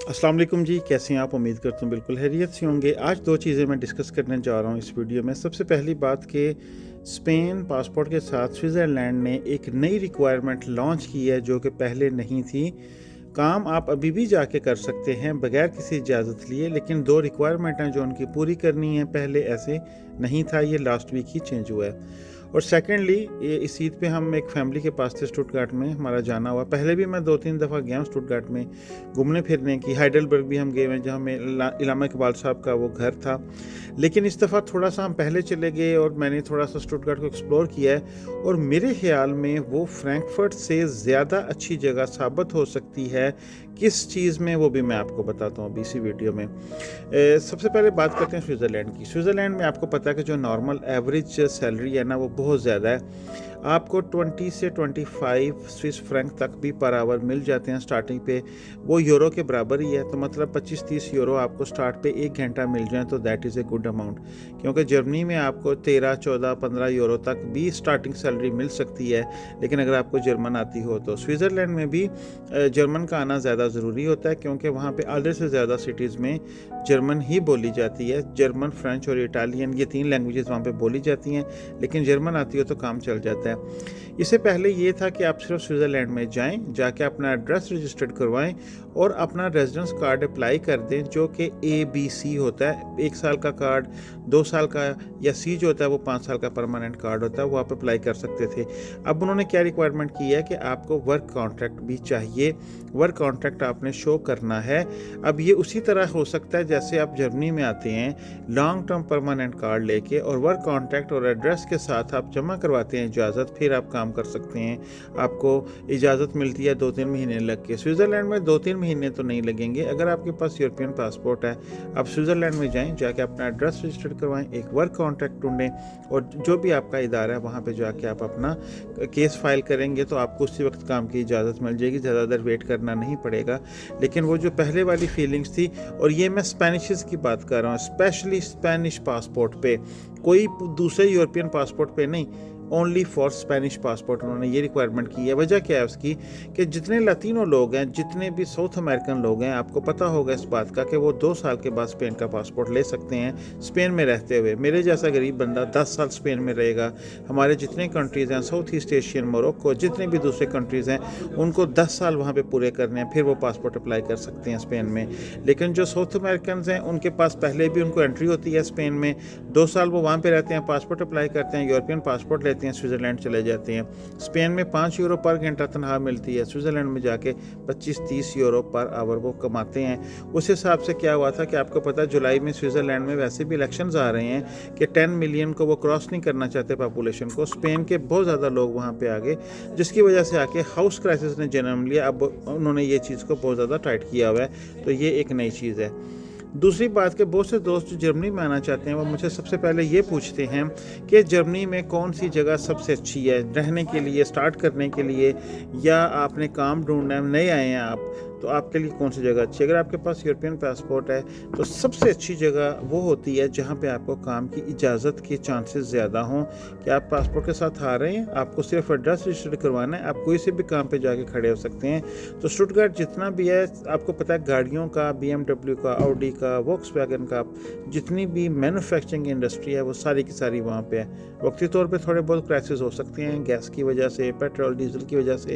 अस्सलाम वालेकुम जी, कैसे हैं आप? उम्मीद करता हूँ बिल्कुल खैरियत से होंगे। आज दो चीज़ें मैं डिस्कस करने जा रहा हूँ इस वीडियो में। सबसे पहली बात कि स्पेन पासपोर्ट के साथ स्विट्ज़रलैंड ने एक नई रिक्वायरमेंट लॉन्च की है जो कि पहले नहीं थी। काम आप अभी भी जाके कर सकते हैं बगैर किसी इजाज़त लिए, लेकिन दो रिक्वायरमेंट हैं जो उनकी पूरी करनी है। पहले ऐसे नहीं था, ये लास्ट वीक ही चेंज हुआ है। और सेकेंडली, ये इस ईद पे हम एक फैमिली के पास थे स्टुटगार्ट में, हमारा जाना हुआ। पहले भी मैं 2-3 दफ़ा गया हूँ स्टुटगार्ट में घूमने फिरने की। हाइडलबर्ग भी हम गए हुए हैं जहाँ में इलामा इकबाल साहब का वो घर था। लेकिन इस दफ़ा थोड़ा सा हम पहले चले गए और मैंने थोड़ा सा स्टुटगार्ट को एक्सप्लोर किया है, और मेरे ख्याल में वो फ्रैंकफर्ट से ज़्यादा अच्छी जगह साबित हो सकती है। किस चीज़ में, वो भी मैं आपको बताता हूँ अभी इसी वीडियो में। सबसे पहले बात करते हैं स्विट्ज़रलैंड की। स्विट्ज़रलैंड में आपको पता है कि जो नॉर्मल एवरेज सैलरी है ना, वो बहुत ज़्यादा है। आपको 20 से 25 स्विस फ्रैंक तक भी पर आवर मिल जाते हैं स्टार्टिंग पे। वो यूरो के बराबर ही है, तो मतलब 25-30 यूरो आपको स्टार्ट पे 1 घंटा मिल जाए तो that is a good amount. क्योंकि जर्मनी में आपको 13, 14, 15 यूरो तक भी स्टार्टिंग सैलरी मिल सकती है, लेकिन अगर आपको जर्मन आती हो तो। स्विट्ज़रलैंड में भी जर्मन का आना ज़्यादा ज़रूरी होता है, क्योंकि वहाँ पे आधे से ज़्यादा सिटीज़ में जर्मन ही बोली जाती है। जर्मन, फ्रेंच और इटालियन, ये 3 लैंग्वेजेस वहाँ पे बोली जाती हैं, लेकिन जर्मन आती हो तो काम चल जाता है। इससे पहले ये था कि आप सिर्फ स्विट्ज़रलैंड में जाएं, जाके अपना एड्रेस रजिस्टर्ड करवाएं और अपना रेजिडेंस कार्ड अप्लाई कर दें, जो कि ABC होता है। 1 साल का कार्ड, 2 साल का, या C जो होता है वो 5 साल का परमानेंट कार्ड होता है, वो आप अप्लाई कर सकते थे। अब उन्होंने क्या रिक्वायरमेंट की है कि आपको वर्क कॉन्ट्रैक्ट भी चाहिए। वर्क कॉन्ट्रैक्ट आपने शो करना है। अब ये उसी तरह हो सकता है जैसे आप जर्मनी में आते हैं लॉन्ग टर्म परमानेंट कार्ड लेके, और वर्क कॉन्ट्रैक्ट और एड्रेस के साथ आप जमा करवाते हैं इजाज़त, फिर आप काम कर सकते हैं। आपको इजाज़त मिलती है 2-3 महीने लग के। स्विट्ज़रलैंड में 2-3 महीने तो नहीं लगेंगे। अगर आपके पास यूरोपियन पासपोर्ट है, आप स्विट्ज़रलैंड में जाएं, जाके अपना एड्रेस रजिस्टर्ड करवाएं, एक वर्क कॉन्ट्रैक्ट ढूंढें, और जो भी आपका इदारा है वहाँ पे जाके आप अपना केस फाइल करेंगे तो आपको उसी वक्त काम की इजाज़त मिल जाएगी। ज़्यादा देर वेट करना नहीं पड़ेगा। लेकिन वो जो पहले वाली फीलिंग्स थी, और ये मैं स्पेनिशेस की बात कर रहा हूँ, स्पेशली स्पेनिश पासपोर्ट पे, कोई दूसरे यूरोपियन पासपोर्ट पे नहीं, ओनली फॉर स्पेनिश पासपोर्ट उन्होंने ये रिक्वायरमेंट की है। वजह क्या है उसकी, कि जितने लतीनो लोग हैं, जितने भी साउथ अमेरिकन लोग हैं, आपको पता होगा इस बात का कि वो 2 साल के बाद स्पेन का पासपोर्ट ले सकते हैं स्पेन में रहते हुए। मेरे जैसा गरीब बंदा 10 साल स्पेन में रहेगा। हमारे जितने कंट्रीज़ हैं, साउथ ईस्ट एशियन, मोरक्को, जितने भी दूसरे कंट्रीज़ हैं, उनको 10 साल वहाँ पे पूरे करने हैं, फिर वो पासपोर्ट अप्लाई कर सकते हैं स्पेन में। लेकिन जो साउथ अमेरिकन हैं, उनके पास पहले भी उनको एंट्री होती है स्पेन में, 2 साल वो वहाँ पे रहते हैं, पासपोर्ट अप्लाई करते हैं, यूरोपियन पासपोर्ट लेते हैं, स्विट्ज़रलैंड चले जाते हैं। स्पेन में 5 यूरो पर घंटा तनख्वाह मिलती है, स्विट्ज़रलैंड में जाके 25-30 यूरो पर आवर वो कमाते हैं। उस हिसाब से क्या हुआ था कि आपको पता है जुलाई में स्विट्ज़रलैंड में वैसे भी इलेक्शंस आ रहे हैं कि 10 मिलियन को वो क्रॉस नहीं करना चाहते पॉपुलेशन को। स्पेन के बहुत ज़्यादा लोग वहाँ पे आ गए, जिसकी वजह से आके हाउस क्राइसिस ने जन्म लिया। अब उन्होंने ये चीज़ को बहुत ज़्यादा टाइट किया हुआ है, तो ये एक नई चीज़ है। दूसरी बात के बहुत से दोस्त जो जर्मनी में आना चाहते हैं, वो मुझे सबसे पहले ये पूछते हैं कि जर्मनी में कौन सी जगह सबसे अच्छी है रहने के लिए, स्टार्ट करने के लिए, या आपने काम ढूंढना है, नए आए हैं आप, तो आपके लिए कौन सी जगह अच्छी है। अगर आपके पास यूरोपियन पासपोर्ट है तो सबसे अच्छी जगह वो होती है जहाँ पे आपको काम की इजाज़त के चांसेस ज़्यादा हों, कि आप पासपोर्ट के साथ आ रहे हैं, आपको सिर्फ एड्रेस रजिस्टर करवाना है, आप कोई से भी काम पे जाके खड़े हो सकते हैं। तो स्टुटगार्ट जितना भी है, आपको पता है गाड़ियों का, BMW का, ऑडी का, वॉक्सवैगन का, जितनी भी मैन्युफैक्चरिंग इंडस्ट्री है वो सारी की सारी वहाँ पे है। वक्ती तौर पे थोड़े बहुत क्राइसिस हो सकते हैं गैस की वजह से, पेट्रोल डीजल की वजह से,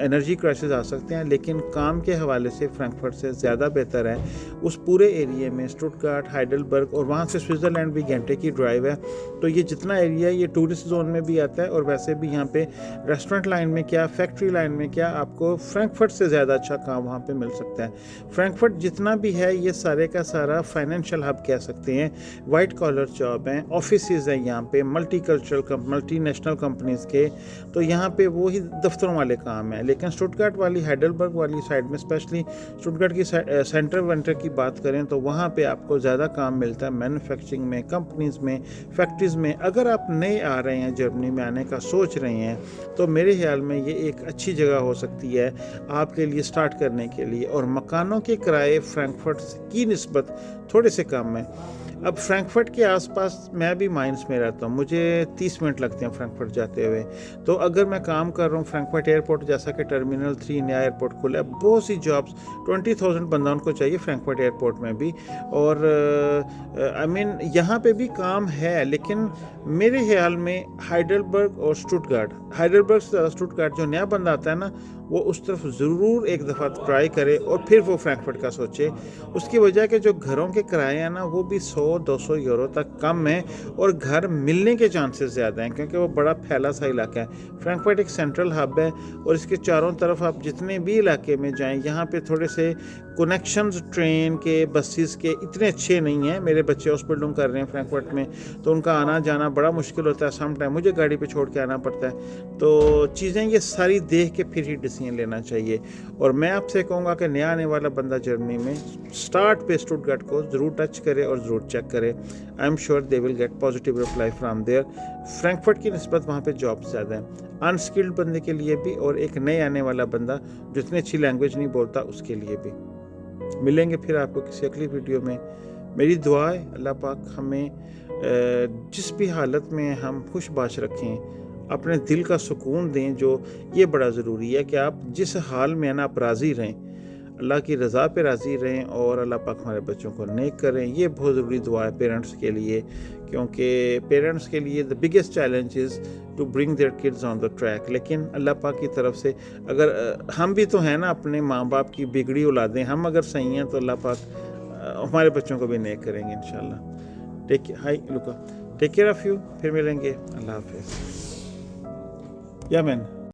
एनर्जी क्राइसिस आ सकते हैं, लेकिन काम के हवाले से फ्रैंकफर्ट से ज़्यादा बेहतर है। उस पूरे एरिया में स्टुटगार्ट, हाइडलबर्ग, और वहाँ से स्विट्ज़रलैंड भी घंटे की ड्राइव है। तो ये जितना एरिया है ये टूरिस्ट जोन में भी आता है, और वैसे भी यहाँ पे रेस्टोरेंट लाइन में क्या, फैक्ट्री लाइन में क्या, आपको फ्रैंकफर्ट से ज़्यादा अच्छा काम वहाँ पे मिल सकता है। फ्रैंकफर्ट जितना भी है ये सारे का सारा फाइनेंशियल हब कह सकते हैं। वाइट कॉलर जॉब हैं, ऑफिसेज हैं यहाँ पे, मल्टी नेशनल कंपनीज के, तो यहाँ पे वो ही दफ्तरों वाले काम है। लेकिन स्टुटगार्ट वाली, हाइडलबर्ग वाली साइड में, स्पेशली स्टुटगार्ट की सेंटर वेंटर की बात करें तो वहाँ पे आपको ज़्यादा काम मिलता है मैन्युफैक्चरिंग में, कंपनीज में, फैक्ट्रीज़ में। अगर आप नए आ रहे हैं, जर्मनी में आने का सोच रहे हैं, तो मेरे ख्याल में ये एक अच्छी जगह हो सकती है आपके लिए स्टार्ट करने के लिए। और मकानों के किराए फ्रैंकफर्ट की निस्बत थोड़े से कम है। अब फ्रैंकफर्ट के आसपास मैं भी माइंस में रहता हूँ, मुझे 30 मिनट लगते हैं फ्रैंकफर्ट जाते हुए। तो अगर मैं काम कर रहा हूँ, फ्रैंकफर्ट एयरपोर्ट जैसा कि टर्मिनल 3 नया एयरपोर्ट खुला है, بہت سی جابس 20,000 بندہ ان کو چاہیے فرینکفرٹ ایئرپورٹ میں بھی. اور آئی مین یہاں پہ بھی کام ہے, لیکن میرے خیال میں ہائیڈلبرگ اور ہائیڈلبرگ سے زیادہ اسٹوٹگارٹ جو نیا بندہ آتا ہے نا, وہ اس طرف ضرور ایک دفعہ ٹرائی کرے اور پھر وہ فرینکفرٹ کا سوچے. اس کی وجہ کہ جو گھروں کے کرائے ہیں نا وہ بھی 100-200 یورو تک کم ہیں, اور گھر ملنے کے چانسز زیادہ ہیں کیونکہ وہ بڑا پھیلا سا علاقہ ہے. فرینکفرٹ ایک سینٹرل ہب ہے, اور اس کے چاروں طرف آپ جتنے بھی علاقے میں جائیں, یہاں پہ تھوڑے سے کنیکشنز ٹرین کے بسیز کے اتنے اچھے نہیں ہیں. میرے بچے ہاسپٹلوں کر رہے ہیں فرینکفرٹ میں, تو ان کا آنا جانا بڑا مشکل ہوتا ہے. سم ٹائم مجھے گاڑی پہ چھوڑ کے آنا پڑتا ہے. تو چیزیں یہ ساری دیکھ کے پھر ہی ڈیسیژن لینا چاہیے. اور میں آپ سے کہوں گا کہ نیا آنے والا بندہ جرمنی میں اسٹارٹ پہ اسٹوٹگارٹ کو ضرور ٹچ کرے اور ضرور چیک کرے. I am sure they will get positive reply from there. Frankfurt کی نسبت وہاں پہ جاب زیادہ ہیں, انسکلڈ بندے کے لیے بھی, اور ایک نئے آنے والا بندہ جو اتنی اچھی لینگویج نہیں بولتا اس کے لیے بھی. ملیں گے پھر آپ کو کسی اگلی ویڈیو میں. میری دعا ہے اللہ پاک ہمیں جس بھی حالت میں ہم خوش باش رکھیں, اپنے دل کا سکون دیں, جو یہ بڑا ضروری ہے کہ آپ جس حال میں ہیں نا آپ راضی رہیں, اللہ کی رضا پہ راضی رہیں, اور اللہ پاک ہمارے بچوں کو نیک کریں. یہ بہت ضروری دعا ہے پیرنٹس کے لیے, کیونکہ پیرنٹس کے لیے the biggest challenge is to bring their kids on the track. لیکن اللہ پاک کی طرف سے اگر ہم بھی تو ہیں نا اپنے ماں باپ کی بگڑی اولادیں, ہم اگر صحیح ہیں تو اللہ پاک ہمارے بچوں کو بھی نیک کریں گے انشاءاللہ. Take care of you. پھر ملیں گے. اللہ حافظ. یا مین